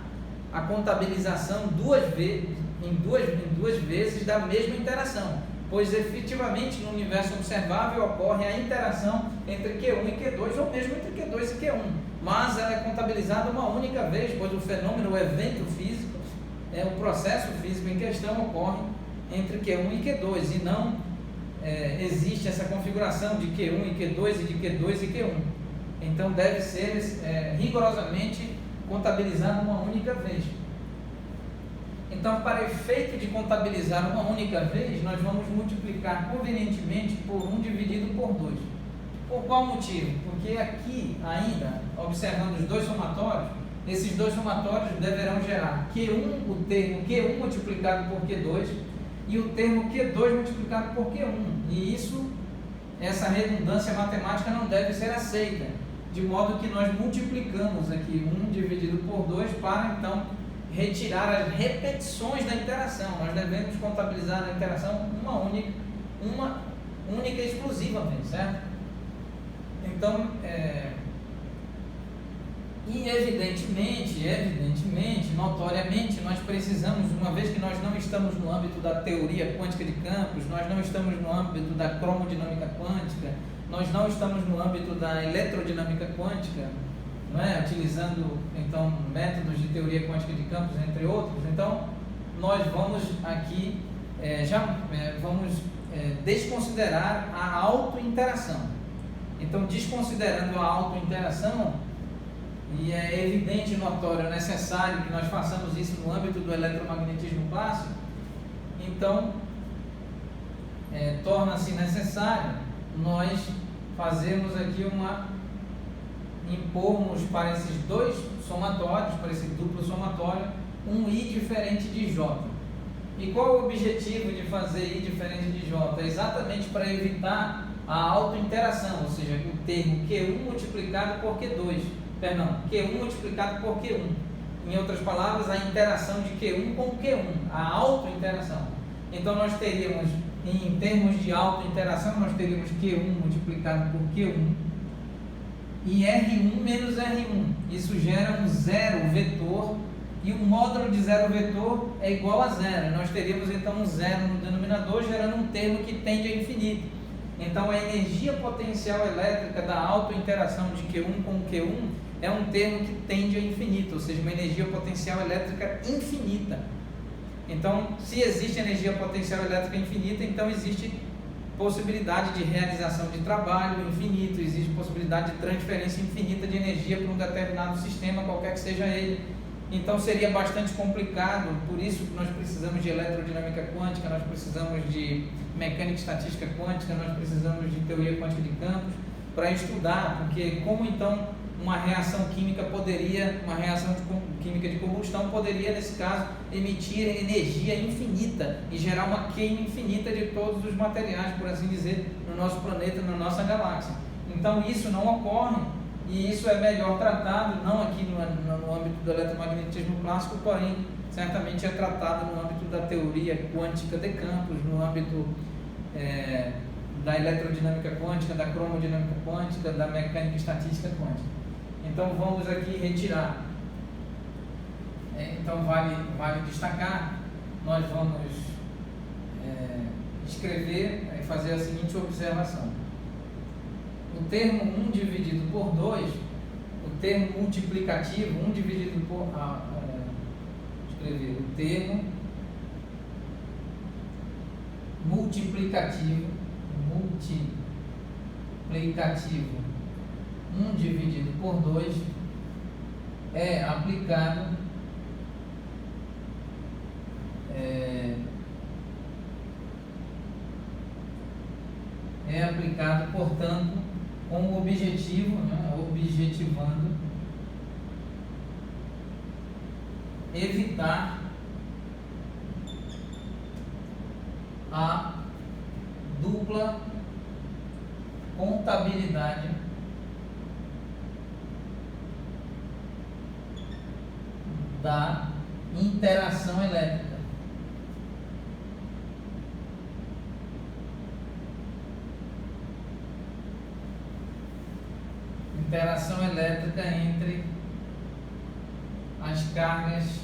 a contabilização em duas vezes da mesma interação, pois efetivamente no universo observável ocorre a interação entre Q1 e Q2, ou mesmo entre Q2 e Q1, mas ela é contabilizada uma única vez, pois o fenômeno, o evento físico, o processo físico em questão ocorre entre Q1 e Q2, e não existe essa configuração de Q1 e Q2 e de Q2 e Q1. Então deve ser rigorosamente contabilizado uma única vez. Então, para efeito de contabilizar uma única vez, nós vamos multiplicar convenientemente por 1 dividido por 2. Por qual motivo? Porque aqui ainda, observando os dois somatórios, esses dois somatórios deverão gerar Q1, o termo Q1 multiplicado por Q2 e o termo Q2 multiplicado por Q1. E essa redundância matemática não deve ser aceita, de modo que nós multiplicamos aqui 1 dividido por 2 para então retirar as repetições da interação. Nós devemos contabilizar a interação uma única e exclusivamente, certo? Então, e evidentemente, notoriamente, nós precisamos, uma vez que nós não estamos no âmbito da teoria quântica de campos, nós não estamos no âmbito da cromodinâmica quântica, nós não estamos no âmbito da eletrodinâmica quântica, não é? Utilizando então métodos de teoria quântica de campos, entre outros. Então nós vamos aqui vamos desconsiderar a autointeração. Então, desconsiderando a autointeração, e é evidente, notório, necessário que nós façamos isso no âmbito do eletromagnetismo clássico, então torna-se necessário nós fazermos aqui impormos para esses dois somatórios, para esse duplo somatório, um I diferente de J. E qual é o objetivo de fazer I diferente de J? É exatamente para evitar a autointeração, ou seja, o termo Q1 multiplicado por Q2, perdão, Q1 multiplicado por Q1. Em outras palavras, a interação de Q1 com Q1, a autointeração. Então nós teríamos, em termos de autointeração, nós teríamos Q1 multiplicado por Q1 e R1 menos R1. Isso gera um zero vetor, e o módulo de zero vetor é igual a zero. Nós teríamos então um zero no denominador, gerando um termo que tende a infinito. Então a energia potencial elétrica da autointeração de Q1 com Q1 é um termo que tende a infinito, ou seja, uma energia potencial elétrica infinita. Então, se existe energia potencial elétrica infinita, então existe possibilidade de realização de trabalho infinito, existe possibilidade de transferência infinita de energia para um determinado sistema, qualquer que seja ele. Então seria bastante complicado, por isso que nós precisamos de eletrodinâmica quântica, nós precisamos de mecânica estatística quântica, nós precisamos de teoria quântica de campos para estudar, porque como então uma reação química química de combustão poderia, nesse caso, emitir energia infinita e gerar uma queima infinita de todos os materiais, por assim dizer, no nosso planeta, na nossa galáxia. Então isso não ocorre, e isso é melhor tratado, não aqui no âmbito do eletromagnetismo clássico, porém certamente é tratado no âmbito da teoria quântica de campos, no âmbito da eletrodinâmica quântica, da cromodinâmica quântica, da mecânica estatística quântica. Então vamos aqui retirar. Então vale destacar, nós vamos escrever e fazer a seguinte observação. O termo 1 dividido por 2, o termo multiplicativo, 1 dividido por... escrever o termo multiplicativo 1 dividido por 2 é aplicado portanto, com o objetivo, objetivando evitar a dupla contabilidade da interação elétrica. Interação elétrica entre as cargas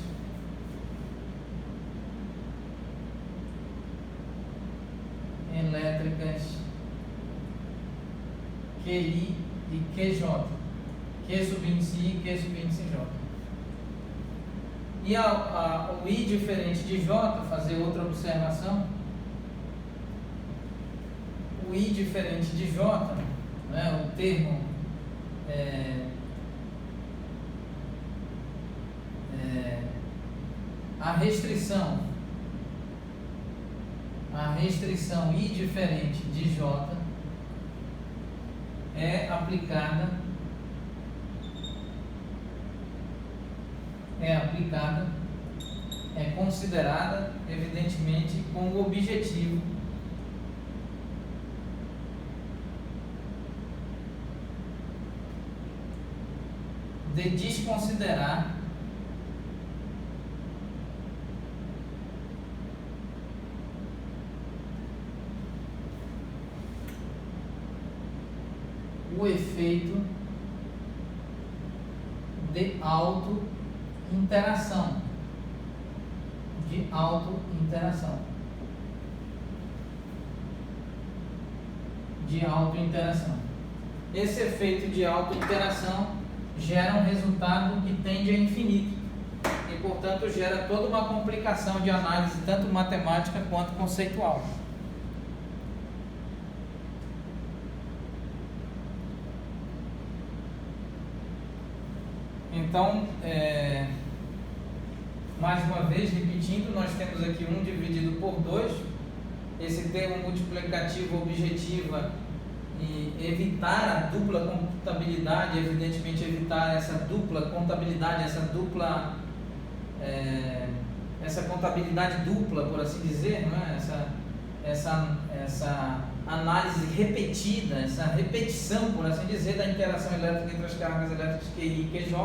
elétricas QI e QJ, Q subíndice I e Q subíndice J. E o I diferente de J, fazer outra observação, o I diferente de J, né, o termo a restrição I diferente de J é aplicada, é considerada, evidentemente, com o objetivo de desconsiderar o efeito de autointeração. Esse efeito de autointeração gera um resultado que tende a infinito e, portanto, gera toda uma complicação de análise, tanto matemática quanto conceitual. Então, mais uma vez, repetindo, nós temos aqui 1 dividido por 2, esse termo multiplicativo objetiva e evitar a dupla contabilidade, evidentemente evitar essa dupla contabilidade, essa contabilidade dupla, por assim dizer, não é? essa análise repetida, essa repetição, por assim dizer, da interação elétrica entre as cargas elétricas QI e QJ.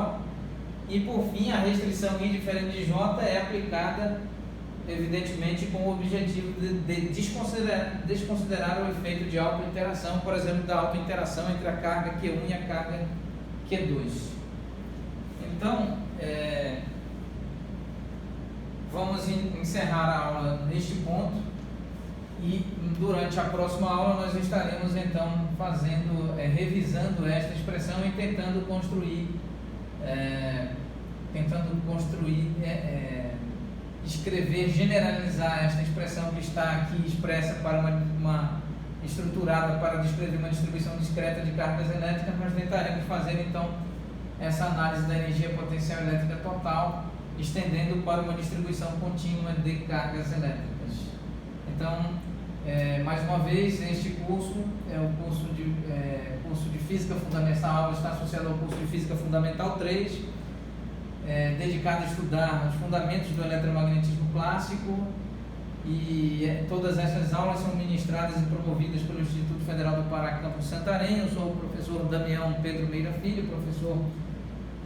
E por fim, a restrição I diferente de J é aplicada, evidentemente, com o objetivo de desconsiderar o efeito de autointeração, por exemplo, da autointeração entre a carga Q1 e a carga Q2. Então, vamos encerrar a aula neste ponto e durante a próxima aula nós estaremos então revisando esta expressão e tentando construir, escrever, generalizar esta expressão que está aqui expressa para estruturada para descrever uma distribuição discreta de cargas elétricas. Nós tentaremos fazer então essa análise da energia potencial elétrica total, estendendo para uma distribuição contínua de cargas elétricas. Então, mais uma vez, este curso é o curso de Física Fundamental. Essa aula está associada ao curso de Física Fundamental 3, dedicado a estudar os fundamentos do eletromagnetismo clássico, e todas essas aulas são ministradas e promovidas pelo Instituto Federal do Pará, Campus Santarém. Eu sou o professor Damião Pedro Meira Filho, professor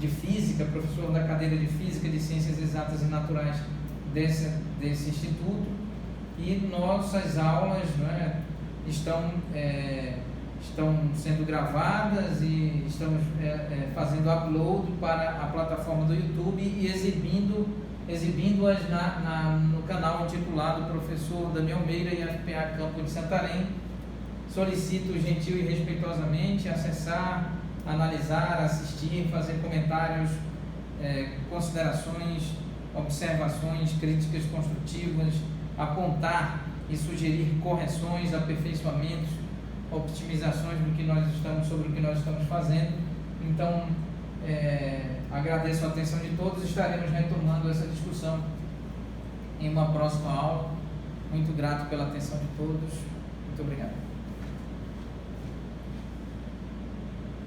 de Física, professor da cadeira de Física de Ciências Exatas e Naturais desse instituto, e nossas aulas estão sendo gravadas e estamos fazendo upload para a plataforma do YouTube e exibindo-as no canal intitulado Professor Damião Meira e FPA Campo de Santarém. Solicito gentil e respeitosamente acessar, analisar, assistir, fazer comentários, considerações, observações, críticas construtivas, apontar e sugerir correções, aperfeiçoamentos, optimizações sobre o que nós estamos fazendo. Então, agradeço a atenção de todos, estaremos retomando essa discussão em uma próxima aula. Muito grato pela atenção de todos, muito obrigado.